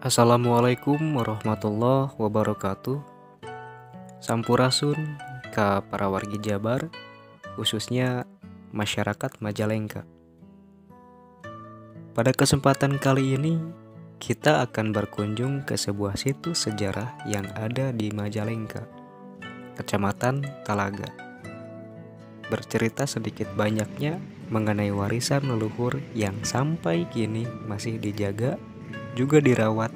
Assalamualaikum warahmatullahi wabarakatuh. Sampurasun ka para wargi Jabar, khususnya masyarakat Majalengka. Pada kesempatan kali ini, kita akan berkunjung ke sebuah situs sejarah yang ada di Majalengka, Kecamatan Talaga. Bercerita sedikit banyaknya mengenai warisan leluhur yang sampai kini masih dijaga juga dirawat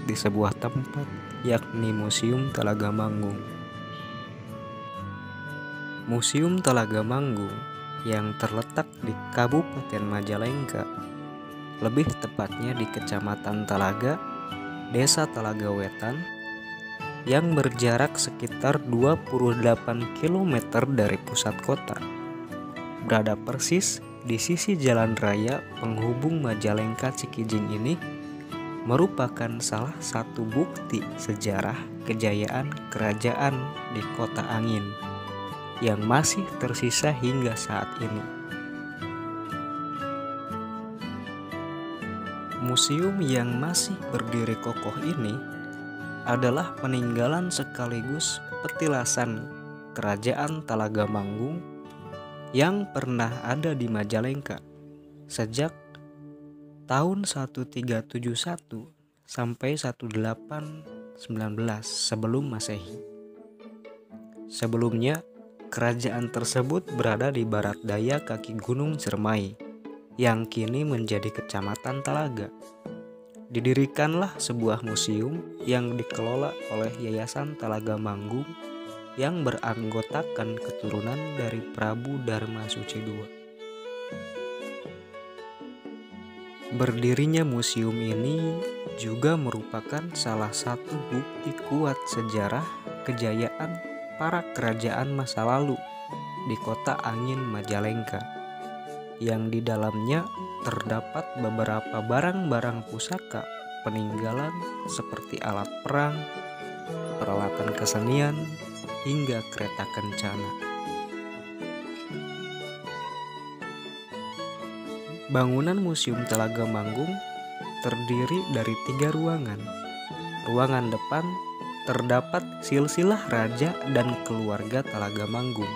di sebuah tempat, yakni Museum Talaga Manggung. Museum Talaga Manggung yang terletak di Kabupaten Majalengka, lebih tepatnya di Kecamatan Talaga, Desa Talaga Wetan, yang berjarak sekitar 28 km dari pusat kota. Berada persis di sisi jalan raya penghubung Majalengka Cikijing ini, merupakan salah satu bukti sejarah kejayaan kerajaan di Kota Angin yang masih tersisa hingga saat ini. Museum yang masih berdiri kokoh ini adalah peninggalan sekaligus petilasan Kerajaan Talaga Manggung yang pernah ada di Majalengka sejak tahun 1371 sampai 1819 sebelum Masehi. Sebelumnya, kerajaan tersebut berada di barat daya kaki Gunung Cermai yang kini menjadi Kecamatan Talaga. Didirikanlah sebuah museum yang dikelola oleh Yayasan Talaga Manggung yang beranggotakan keturunan dari Prabu Darma Suci II. Berdirinya museum ini juga merupakan salah satu bukti kuat sejarah kejayaan para kerajaan masa lalu di Kota Angin Majalengka, yang di dalamnya terdapat beberapa barang-barang pusaka peninggalan seperti alat perang, peralatan kesenian, hingga kereta kencana. Bangunan Museum Talaga Manggung terdiri dari 3 ruangan. Ruangan depan terdapat silsilah raja dan keluarga Talaga Manggung.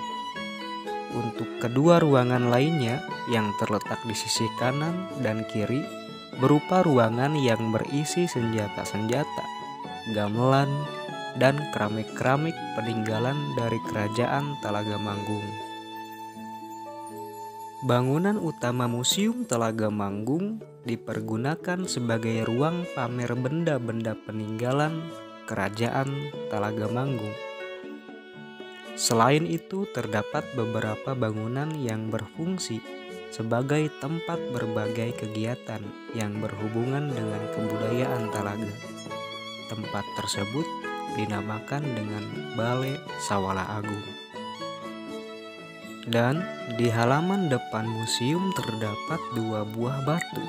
Untuk kedua ruangan lainnya yang terletak di sisi kanan dan kiri berupa ruangan yang berisi senjata-senjata, gamelan, dan keramik-keramik peninggalan dari Kerajaan Talaga Manggung. Bangunan utama Museum Talaga Manggung dipergunakan sebagai ruang pamer benda-benda peninggalan Kerajaan Talaga Manggung. Selain itu, terdapat beberapa bangunan yang berfungsi sebagai tempat berbagai kegiatan yang berhubungan dengan kebudayaan Talaga. Tempat tersebut dinamakan dengan Balai Sawala Agung. Dan di halaman depan museum terdapat 2 buah batu,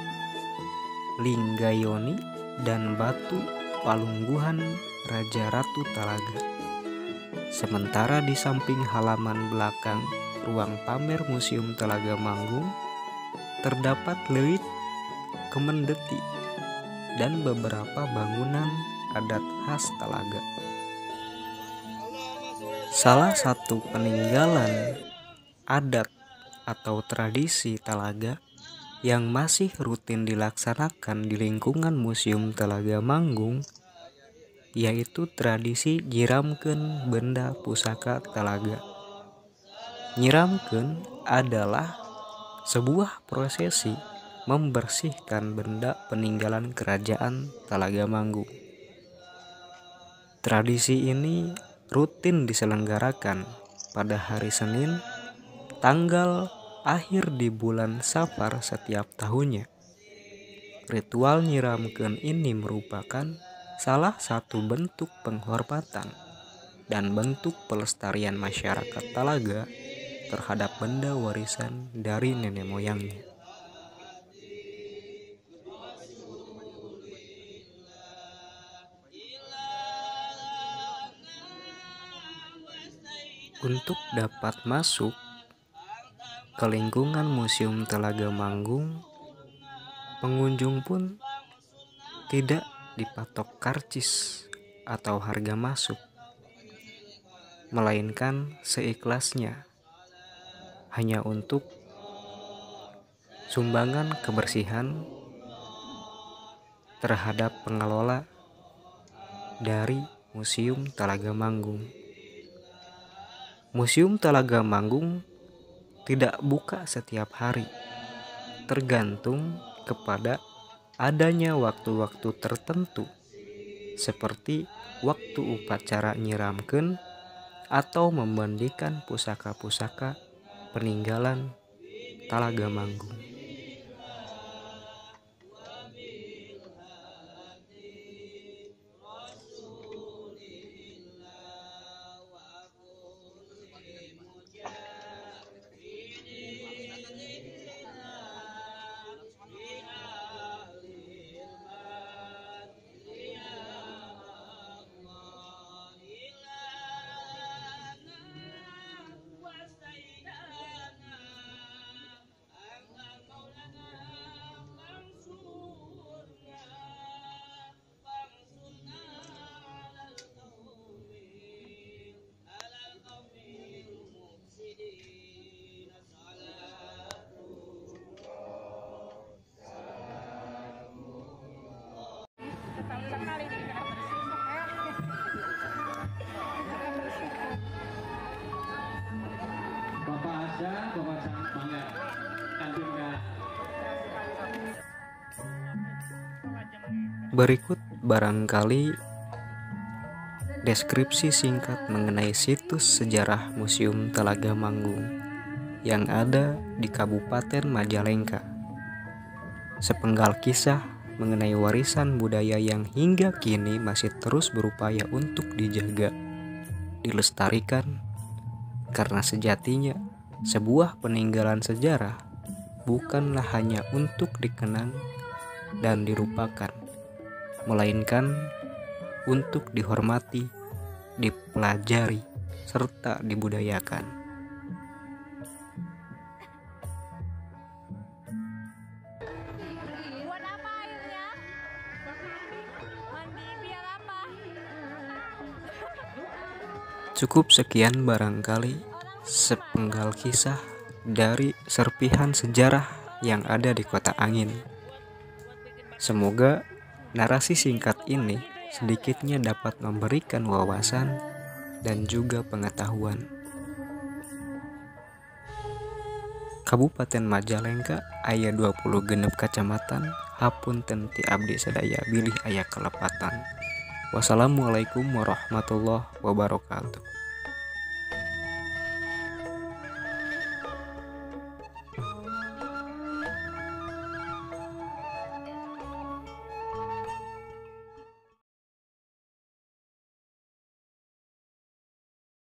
Linggayoni dan batu Palungguhan Raja Ratu Talaga. Sementara di samping halaman belakang ruang pamer Museum Talaga Manggung terdapat Leuit, Kemendeti, dan beberapa bangunan adat khas Talaga. Salah satu peninggalan adat atau tradisi Talaga yang masih rutin dilaksanakan di lingkungan Museum Talaga Manggung yaitu tradisi nyiramkeun benda pusaka Talaga. Nyiramkeun adalah sebuah prosesi membersihkan benda peninggalan Kerajaan Talaga Manggung. Tradisi ini rutin diselenggarakan pada hari Senin, tanggal akhir di bulan Safar setiap tahunnya. Ritual nyiramkeun ini merupakan salah satu bentuk penghormatan dan bentuk pelestarian masyarakat Talaga terhadap benda warisan dari nenek moyangnya. Untuk dapat masuk ke lingkungan Museum Talaga Manggung, pengunjung pun tidak dipatok karcis atau harga masuk, melainkan seikhlasnya, hanya untuk sumbangan kebersihan terhadap pengelola dari Museum Talaga Manggung. Museum Talaga Manggung tidak buka setiap hari, tergantung kepada adanya waktu-waktu tertentu, seperti waktu upacara nyiramkeun atau memandikan pusaka-pusaka peninggalan Talaga Manggung. Berikut barangkali deskripsi singkat mengenai situs sejarah Museum Talaga Manggung yang ada di Kabupaten Majalengka. Sepenggal kisah mengenai warisan budaya yang hingga kini masih terus berupaya untuk dijaga, dilestarikan, karena sejatinya sebuah peninggalan sejarah bukanlah hanya untuk dikenang dan dilupakan, melainkan untuk dihormati, dipelajari, serta dibudayakan. Buat apa airnya? Mandi biar apa? Cukup sekian barangkali sepenggal kisah dari serpihan sejarah yang ada di Kota Angin. Semoga narasi singkat ini sedikitnya dapat memberikan wawasan dan juga pengetahuan. Kabupaten Majalengka aya 20 genep kacamatan, hapunten ti abdi sadaya bilih aya kelepatan. Wassalamualaikum warahmatullahi wabarakatuh.